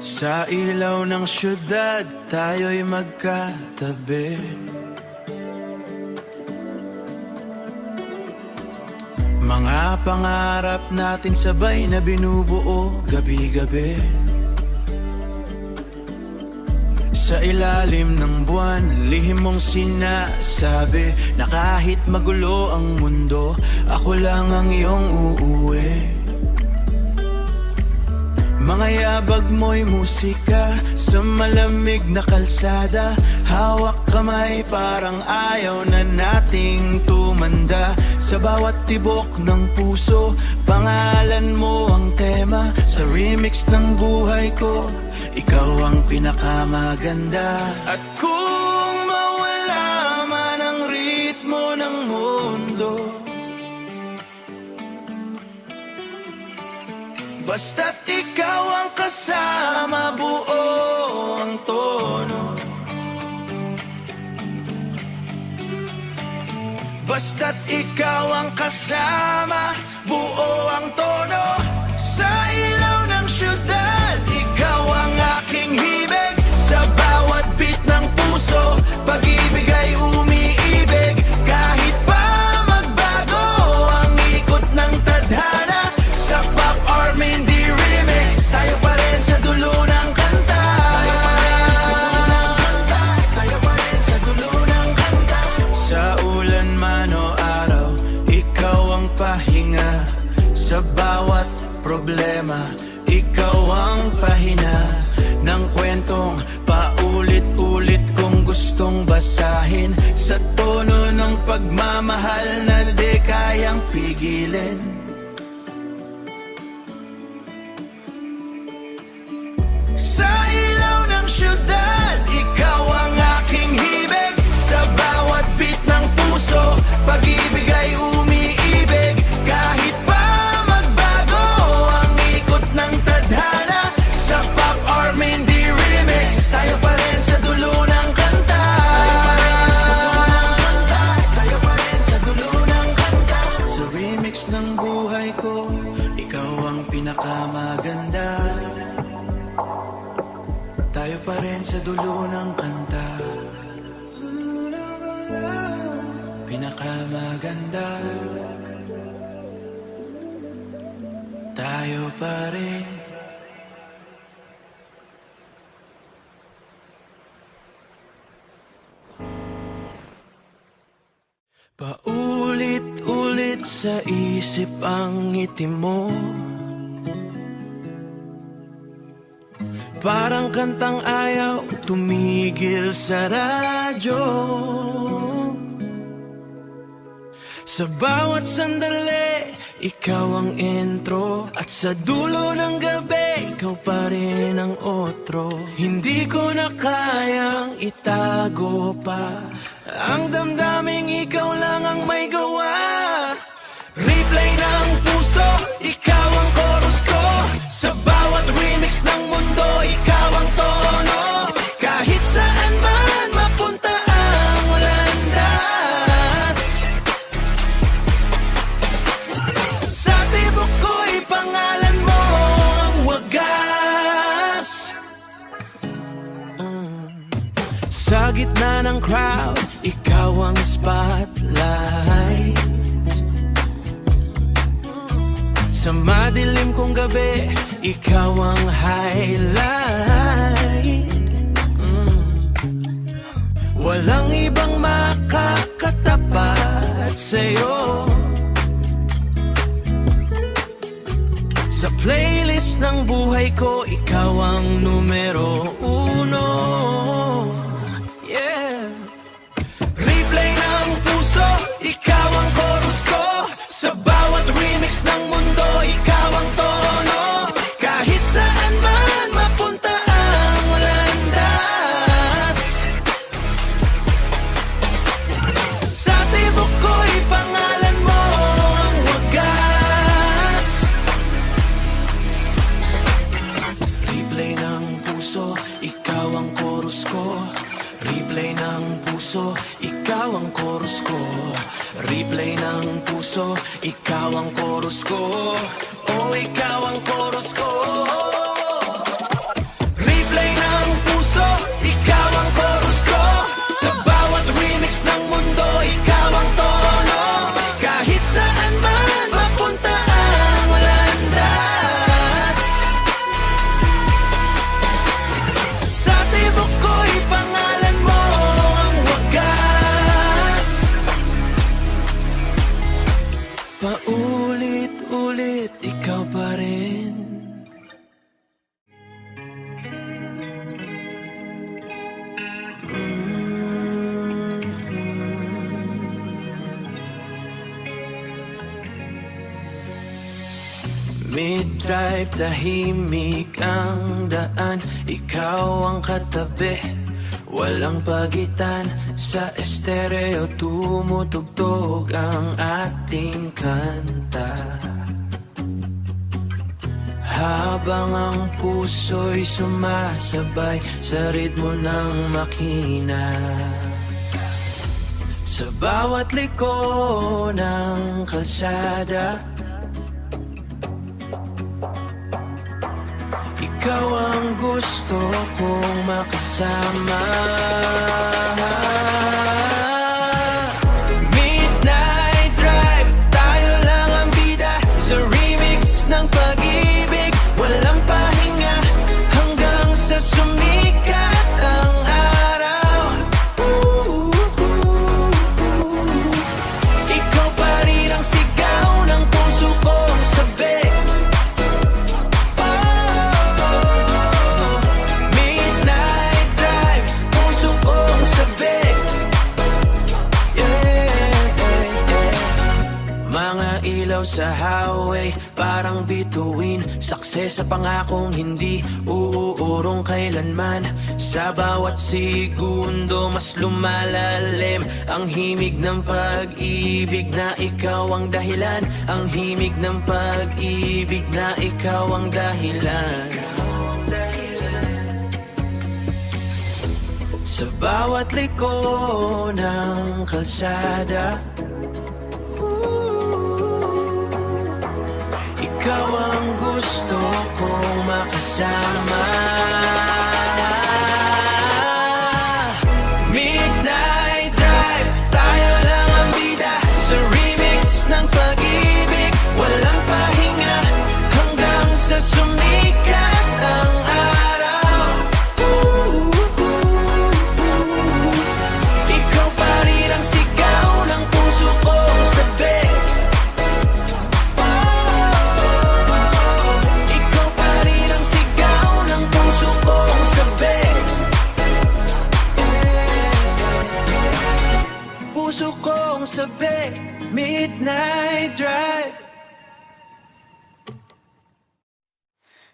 Sa ilaw ng syudad, tayo'y magkatabi. Mga pangarap natin sabay na binubuo gabi-gabi. Sa ilalim ng buwan, lihim mong sinasabi na kahit magulo ang mundo, ako lang ang iyong uuwi. Mga yabag mo'y musika sa malamig na kalsada. Hawak kamay parang ayaw na nating tumanda. Sa bawat tibok ng puso, pangalan mo ang tema. Sa remix ng buhay ko, ikaw ang pinakamaganda. At kung mawala man ang ritmo ng mundo, basta't ikaw ang kasama, buo ang tono. Basta't ikaw ang kasama, buo ang tono. Sa ilaw ng syudad, ikaw ang aking hibig. Sa bawat beat ng puso, pag-ibig ay umiibig. Kahit pa magbago ang ikot ng tadhana, sa Pop Armindy Remix, tayo pa rin sa dulo ng kanta. Tayo pa rin sa dulo ng kanta. Sa ulan man o araw, ikaw ang pahinga. Sa bawat problema, ikaw ang pahina ng kwentong paulit-ulit kong gustong basahin. Sa tono ng pagmamahal na di kayang pigilin. Sa ilaw ng syudad, ikaw ang aking hibig. Sa bawat beat ng puso, pag-ibig ay umiibig. Kahit pa magbago ang ikot ng tadhana, sa Pop Armindy Remix, tayo pa rin sa dulo ng kanta. Tayo pa rin sa dulo ng kanta. Sa remix ng buhay ko, ikaw ang pinakamaganda. Tayo pa rin sa dulo ng kanta. Pinakamaganda. Tayo pa rin. Paulit-ulit sa isip ang ngiti mo, parang kantang ayaw tumigil sa radyo. Sa bawat sandali, ikaw ang intro. At sa dulo ng gabi, ikaw pa rin ang otro. Hindi ko na kayang itago pa ang damdaming ikaw lang ang may gawa. Replay ng puso, ikaw ang chorus ko. Sa bawat remix ng mundo, ikaw ang tono. Kahit saan man mapunta ang landas, sa tibok ko'y pangalan mo ang wagas. Sa gitna ng crowd, ikaw ang spotlight. Sa madilim kong gabi, ikaw ang highlight. Walang ibang makakatapat sa'yo. Sa playlist ng buhay ko, ikaw ang numero uno. Yeah. Replay ng puso, ikaw ang chorus ko. Sa bawat remix ng mundo, ikaw ang tono. Kahit saan man mapunta ang landas, sa tibok ko'y pangalan mo ang wagas. Replay ng puso, ikaw ang chorus ko. Replay ng puso, ikaw ang chorus ko. Replay ng puso, ikaw ang chorus ko. Oh, ikaw ang chorus ko. Midnight drive, tahimik ang daan. Ikaw ang katabi, walang pagitan. Sa estereo tumutugtog ang ating kanta. Habang ang puso'y sumasabay sa ritmo ng makina. Sa bawat liko ng kalsada, ikaw ang gusto kong makasama. Midnight drive, tayo lang ang bida sa remix ng pag-ibig. Walang pahinga hanggang sa sumikat ang araw. Ikaw pa rin ang sigaw ng puso kong sabik. Midnight drive, puso kong sabik. Mga ilaw sa highway, parang bituin. Sakse sa pangakong hindi uurong kailanman. Sa bawat segundo, mas lumalalim ang himig ng pag-ibig na ikaw ang dahilan. Ang himig ng pag-ibig na ikaw ang dahilan. Sa bawat liko ng kalsada, ikaw ang gusto kong makasama. Midnight drive, tayo lang ang bida sa remix ng pag-ibig. Walang pahinga hanggang sa sumikat ang araw. Ikaw pa rin ang sigaw ng puso kong sabik. Puso kong sabik, midnight drive.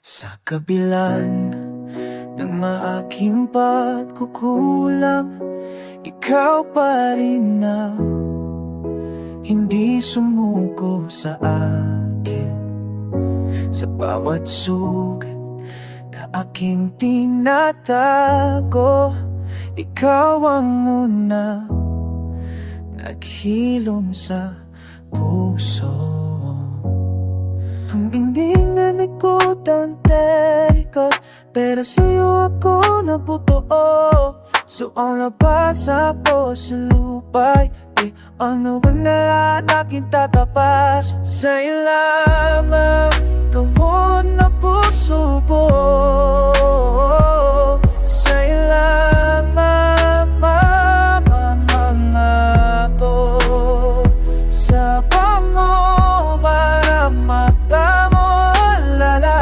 Sa kabilang ng maaking pagkukulang, ikaw pa rin na hindi sumuko sa akin. Sa bawat sugat na aking tinatago, ikaw ang una naghilom sa puso. Ang indingan ko tanterikot, pero sa'yo ako nabutuo. So ang labas ako sa lupa'y di ano ba na aking tatapas. Sa'yo lamang gawon na puso ko. Sa'yo lamang sa bango para mata mo lala.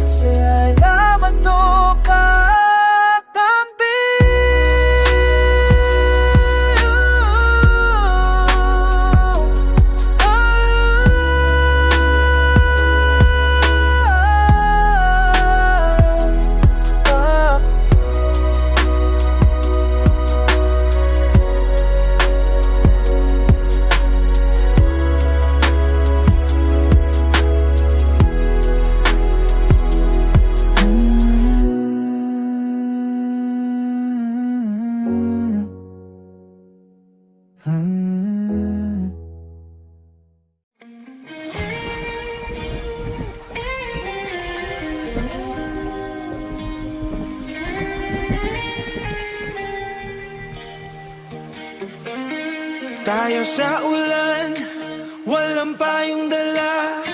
Saya lamang to kakampi. Tayo sa ulan, walang payong dala.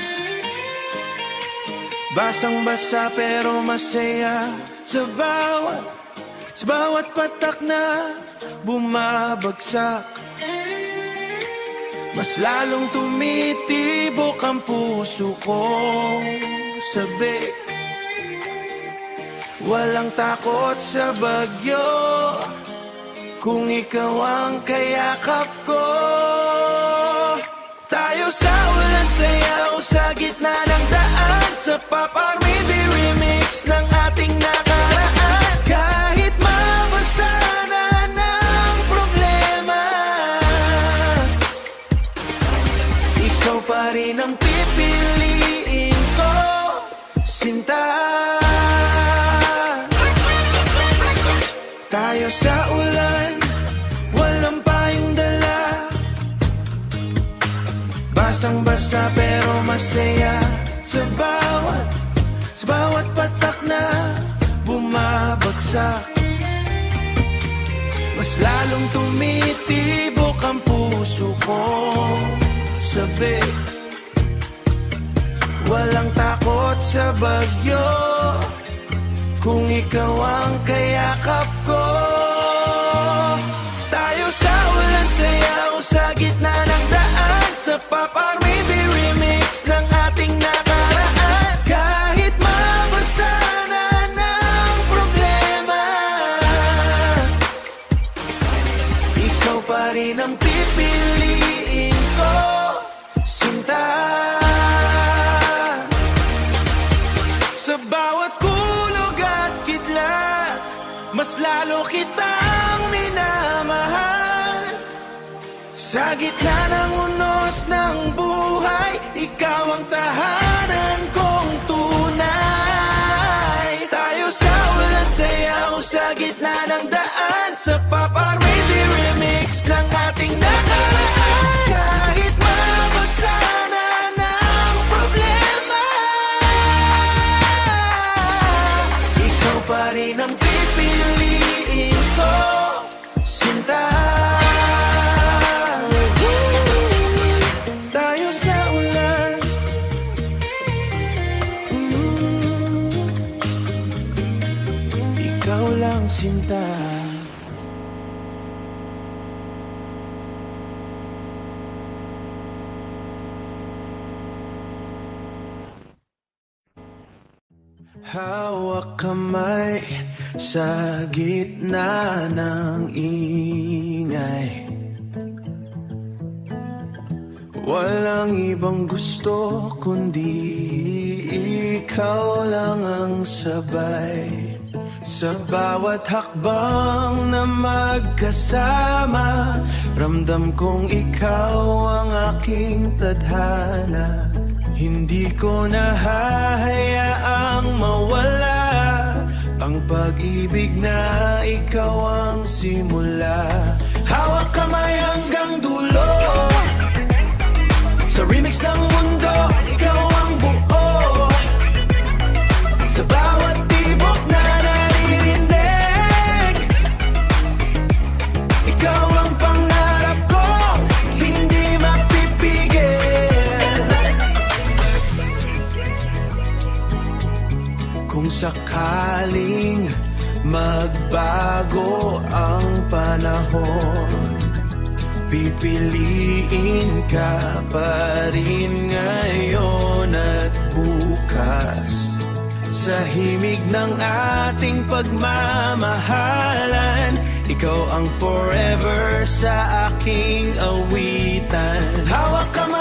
Basang-basa pero masaya sa bawat patak na bumabagsak. Mas lalong tumitibok ang puso kong sabik. Walang takot sa bagyo kung ikaw ang kayakap ko. sa ulan, sayaw sa gitna ng daan, sa Pop R&B remix ng ating nakaraan. Kahit mabasa na ng problema, ikaw pa rin ang pipiliin ko, sinta. Tayo sa ulan, walang payong dala, basang-basa pero masaya. Sa bawat patak na bumabagsak, mas lalong tumitibok ang puso ko. Sabi, walang takot sa bagyo, kung ikaw ang kayakap ko. Tayo sa ulan, sayaw sa gitna ng daan, sa Pop R&B remix ng ating nakaraan. Kahit mabasa na ng problema, ikaw pa rin ang pipiliin ko, sinta. Sa bawat kulog at kidlat, mas lalo kitang minamahal. Sa gitna ng unos ng buhay, ikaw ang tahanan kong tunay. Tayo sa ulan, sayaw sa gitna ng daan, sa Pop R&B remix ng ating nakaraan. Kahit mabasa na ng problema, ikaw pa rin ang pipiliin ko, sinta. Tayo sa ulan, ikaw lang, sinta. Hawak kamay sa gitna ng ingay, walang ibang gusto kundi ikaw lang ang sabay. Sa bawat hakbang na magkasama, ramdam kong ikaw ang aking tadhana. Hindi ko nahahayaang mawala ang pag-ibig na ikaw ang simula. Hawak kamay hanggang dulo, sa remix ng mundo, ikaw ang buo. Sa bawat tibok na naririnig, ikaw ang pangarap ko, hindi mapipigil. Kung sakaling magbago ang panahon, pipiliin ka pa rin ngayon at bukas. Sa himig ng ating pagmamahalan, ikaw ang forever sa aking awitan. Hawak kamay